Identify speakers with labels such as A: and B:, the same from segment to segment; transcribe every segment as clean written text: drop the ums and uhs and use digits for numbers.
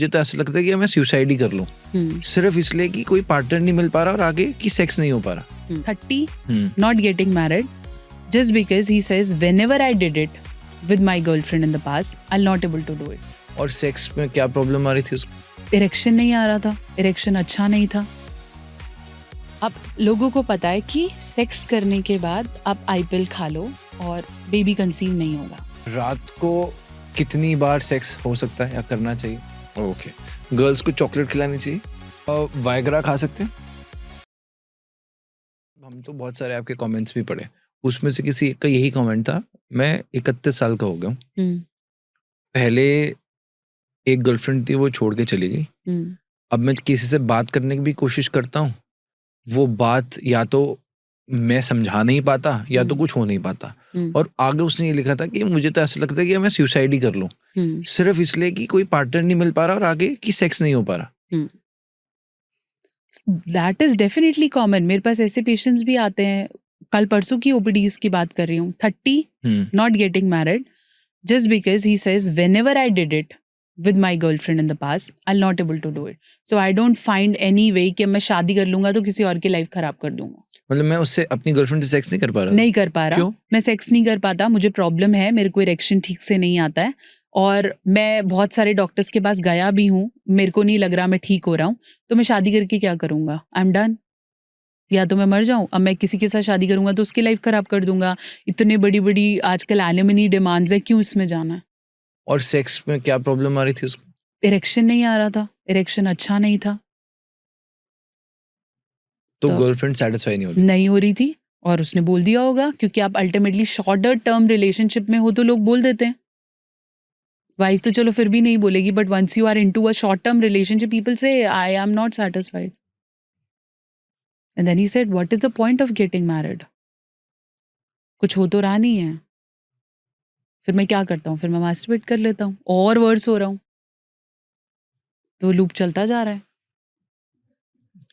A: मुझे तो ऐसा लगता है कि मैं सुसाइड ही कर लूं, सिर्फ इसलिए कि कोई पार्टनर नहीं मिल पा रहा और आगे की सेक्स नहीं हो पा रहा।
B: 30, not getting married, just because he says whenever I did it with my girlfriend in the past, I'll not able to do it.
A: और सेक्स में क्या प्रॉब्लम आ रही थी उसको?
B: इरेक्शन नहीं आ रहा था, इरेक्शन अच्छा नहीं था। अब लोगों को पता है कि सेक्स करने के बाद आप आईपिल खा लो और बेबी कंसीव नहीं होगा।
A: रात को कितनी बार सेक्स हो सकता है या करना चाहिए? ओके, गर्ल्स को चॉकलेट खिलानी चाहिए और वायग्रा खा सकते हैं? हम तो बहुत सारे आपके कमेंट्स भी पढ़े, उसमें से किसी एक का यही कमेंट था, मैं 31 साल का हो गया हूँ, पहले एक गर्लफ्रेंड थी, वो छोड़ के चली गई, अब मैं किसी से बात करने की भी कोशिश करता हूँ, वो बात या तो मैं समझा नहीं पाता या तो कुछ हो नहीं पाता। और आगे उसने ये लिखा था कि मुझे तो ऐसा लगता है कि मैं सुसाइड ही कर लूं, सिर्फ इसलिए कि कोई पार्टनर नहीं मिल पा रहा और आगे की सेक्स नहीं हो पा रहा।
B: That is definitely common. मेरे पास ऐसे पेशेंट्स भी आते हैं, कल परसों की ओपीडीज की बात कर रही हूँ, 30, not getting married, just because he says whenever I did it with my girlfriend in the past, I'll not able to do it. So I don't find any way कि मैं शादी कर लूंगा तो किसी और की लाइफ खराब कर दूंगा।
A: मतलब मैं उससे अपनी गर्लफ्रेंड से सेक्स नहीं कर पा रहा?
B: नहीं कर पा रहा।
A: क्यों?
B: मैं सेक्स नहीं कर पाता, मुझे प्रॉब्लम है, मेरे को इरेक्शन ठीक से नहीं आता है और मैं बहुत सारे डॉक्टर्स के पास गया भी हूँ, मेरे को नहीं लग रहा मैं ठीक हो रहा हूँ, तो मैं शादी करके क्या करूंगा? आई एम डन, या तो मैं मर जाऊं। अब मैं किसी के साथ शादी करूंगा तो उसकी लाइफ खराब कर दूंगा। इतने बड़ी बड़ी आजकल एलिमनी डिमांड्स है, क्यों इसमें जाना है?
A: और सेक्स में क्या प्रॉब्लम आ रही थी उसको?
B: इरेक्शन नहीं आ रहा था, इरेक्शन अच्छा नहीं था,
A: तो गर्लफ्रेंड सेटिस्फाई
B: नहीं हो रही थी और उसने बोल दिया होगा, क्योंकि आप अल्टीमेटली शॉर्टर टर्म रिलेशनशिप में हो तो लोग बोल देते हैं। वाइफ तो चलो फिर भी नहीं बोलेगी, but once you are into a short term relationship, people से I am not satisfied, and then he said what is the point of getting married? कुछ हो तो रहा नहीं है, फिर मैं क्या करता हूँ? फिर मैं मास्टरबेट कर लेता हूँ और वर्स हो रहा हूँ, तो लूप चलता जा रहा है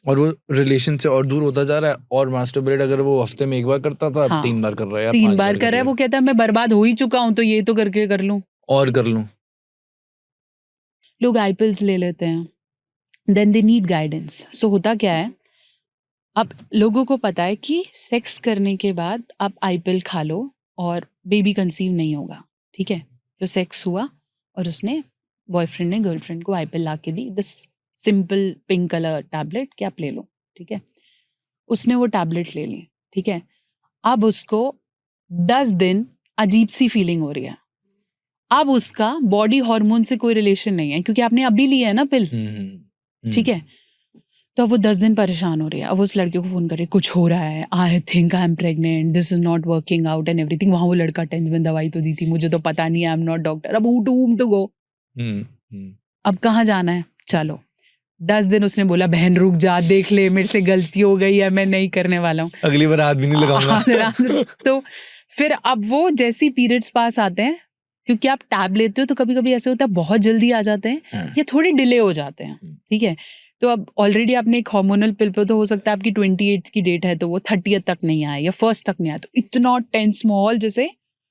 A: और वो रिलेशन से और दूर होता जा रहा है। और मास्टरबेट अगर वो हफ्ते में एक बार करता था,
B: हाँ,
A: 3 बार कर रहा है या
B: 3 बार कर रहा है। वो कहता है मैं बर्बाद हो ही चुका हूँ, तो ये तो करके कर लूं
A: और कर लूं।
B: लोग आईपिल्स ले लेते हैं, देन दे नीड गाइडेंस। सो होता क्या है, अब लोगों को पता है कि सेक्स करने के बाद आप आईपिल खा लो और बेबी कंसीव नहीं होगा, ठीक है? तो सेक्स हुआ और उसने बॉयफ्रेंड ने गर्लफ्रेंड को आईपिल ला के दी, this simple pink colour tablet कि आप ले लो, ठीक है? उसने वो टैबलेट ले ली, ठीक है? अब उसको 10 दिन अजीब सी फीलिंग हो रही है। अब उसका बॉडी हार्मोन से कोई रिलेशन नहीं है, क्योंकि आपने अभी लिया है ना पिल, ठीक है? तो अब वो 10 दिन परेशान हो रही है। अब उस लड़के को फोन कर रही है, कुछ हो रहा है, I think I am pregnant, this is not working out and everything. वहां वो लड़का टेंशन में दवाई तो दी थी, मुझे तो पता नहीं, आई एम नॉट डॉक्टर, अब हू टू गो। अब कहाँ जाना है? चलो 10 दिन उसने बोला बहन रुक जा, देख ले मेरे से गलती हो गई है, मैं नहीं करने वाला हूँ,
A: अगली बार हाथ भी नहीं लगाऊंगा।
B: तो फिर अब वो जैसी पीरियड्स पास आते हैं, क्योंकि आप टैब लेते हो तो कभी कभी ऐसे होता है बहुत जल्दी आ जाते हैं या थोड़ी डिले हो जाते हैं, ठीक है? तो अब ऑलरेडी आपने एक हार्मोनल पिल पे, तो हो सकता है आपकी 28 की डेट है तो वो 30th तक नहीं आए या 1st तक नहीं आए, तो इतना टेंस माहौल, जैसे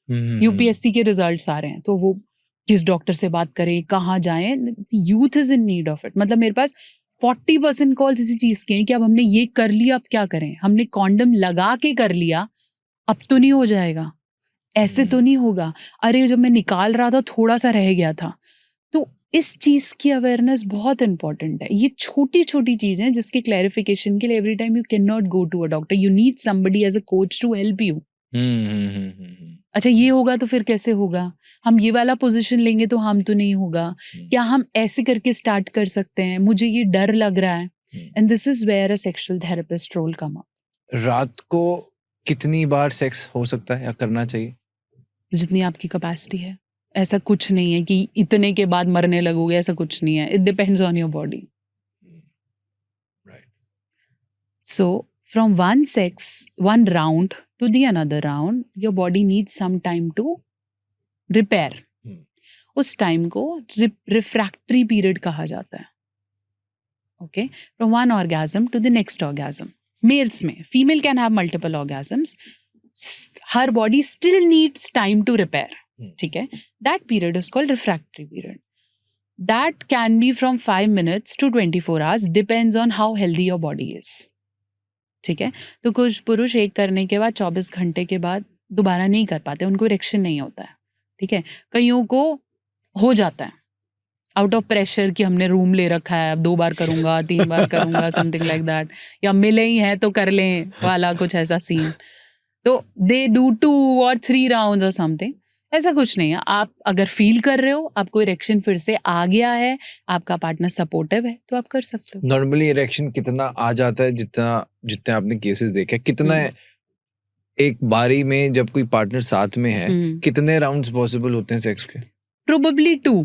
B: यूपीएससी के रिजल्ट्स आ रहे हैं, तो वो किस डॉक्टर से बात करें, कहाँ जाएं? Youth is in need of it. मतलब मेरे पास 40% कॉल्स इसी चीज के हैं कि अब हमने ये कर लिया, अब क्या करें? हमने कॉन्डम लगा के कर लिया, अब तो नहीं हो जाएगा, ऐसे तो नहीं होगा, अरे जब मैं निकाल रहा था थोड़ा सा रह गया था। तो इस चीज की अवेयरनेस बहुत इंपॉर्टेंट है। ये छोटी छोटी चीजें जिसके क्लैरिफिकेशन के लिए every time you can not go to a doctor, you need somebody as a coach to help you. अच्छा ये होगा तो फिर कैसे होगा? हम ये वाला पोजीशन लेंगे तो हम तो नहीं होगा, क्या हम ऐसे करके स्टार्ट कर सकते हैं? मुझे ये डर लग रहा है, and this is where a sexual therapist role come up.
A: रात को कितनी बार सेक्स हो सकता है या करना चाहिए?
B: जितनी आपकी कैपेसिटी है, ऐसा कुछ नहीं है कि इतने के बाद मरने लगोगे, ऐसा कुछ नहीं है, it depends on your body.
A: Right.
B: So from one round to the another round, your body needs some time to repair. उस टाइम को रिफ्रैक्टरी पीरियड कहा जाता है। Okay, from one orgasm to the next orgasm. Males में, female can have multiple orgasms, her body still needs time to repair, ठीक है? That period is called refractory period. that can be from 5 minutes to 24 hours, depends on how healthy your body is. ठीक है, तो कुछ पुरुष एक करने के बाद 24 घंटे के बाद दोबारा नहीं कर पाते, उनको इरेक्शन नहीं होता है. ठीक है, कईयों को हो जाता है आउट ऑफ प्रेशर कि हमने रूम ले रखा है, अब 2 बार करूंगा, 3 बार करूंगा, समथिंग लाइक दैट, या मिले ही हैं तो कर लें वाला कुछ ऐसा सीन. तो दे डू 2 or 3 राउंड्स और समथिंग. ऐसा कुछ नहीं है. आप अगर फील कर रहे हो आपको इरेक्शन फिर से आ गया है, आपका पार्टनर सपोर्टिव है, तो आप कर सकते हो.
A: नॉर्मली इरेक्शन कितना आ जाता है, जितने आपने केसेस देखे, कितना एक बारी में जब कोई पार्टनर साथ में है, कितने राउंड्स पॉसिबल होते हैं सेक्स के?
B: प्रोबेबली 2.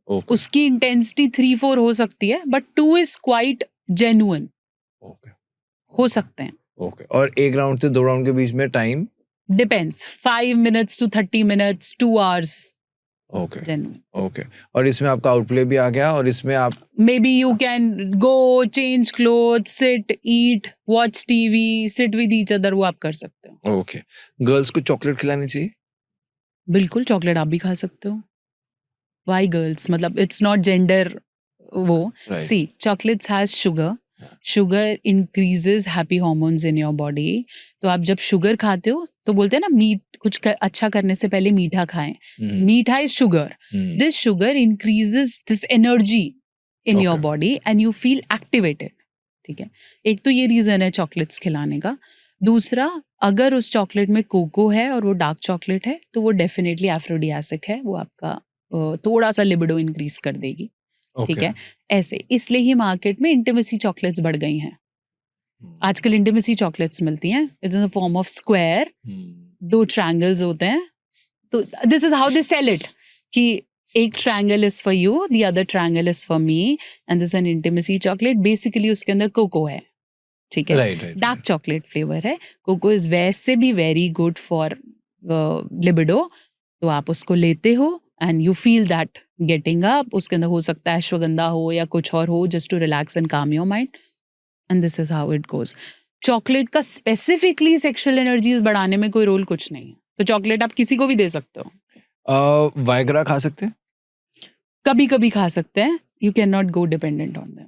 B: उसकी इंटेंसिटी 3-4 हो सकती है, बट 2 इज क्वाइट जेन्युइन. हो सकते हैं.
A: और 1 राउंड से 2 राउंड के बीच में time
B: depends, 5 minutes to 30 minutes, 2 hours.
A: Okay. और इसमें आपका आउटप्ले भी आ गया, और इसमें आप
B: maybe you can go change cloth, sit, eat, watch TV, sit with each other, वो आप कर सकते हो.
A: ओके. गर्ल्स को चॉकलेट खिलानी चाहिए?
B: बिल्कुल, चॉकलेट आप भी खा सकते हो. Why girls? मतलब इट्स नॉट जेंडर. वो see, chocolates has sugar. Sugar increases happy hormones in your body. तो आप जब शुगर खाते हो तो बोलते हैं ना, मीट कुछ अच्छा करने से पहले मीठा खाएं. मीठा is sugar. This sugar increases this energy in your body and you feel activated. ठीक है, एक तो ये रीजन है चॉकलेट्स खिलाने का. दूसरा, अगर उस चॉकलेट में कोको है और वो डार्क चॉकलेट है तो वो डेफिनेटली एफ्रोडियासिक है, वो आपका थोड़ा सा लिबिडो इंक्रीज कर देगी. ठीक है, ऐसे इसलिए ही मार्केट में इंटिमेसी चॉकलेट्स बढ़ गई हैं. आजकल इंटिमेसी चॉकलेट्स मिलती हैं. It's in the form of square, 2 triangles होते हैं. तो this is how they sell it, कि एक triangle is for you, the other triangle is for me, and this an intimacy chocolate. Basically उसके अंदर cocoa है. ठीक है, डार्क चॉकलेट फ्लेवर है. कोको इज वैसे भी वेरी गुड फॉर लिबिडो. तो आप उसको लेते हो and you feel that getting up. उसके अंदर हो सकता है अश्वगंधा हो या कुछ और हो, just to relax and calm your mind. And this is how it goes. Chocolate का स्पेसिफिकली सेक्सुअल एनर्जीज बढ़ाने में कोई रोल कुछ नहीं है. तो चॉकलेट आप किसी को भी दे सकते हो.
A: वायग्रा खा सकते हैं?
B: कभी कभी खा सकते हैं. You can not go dependent on them.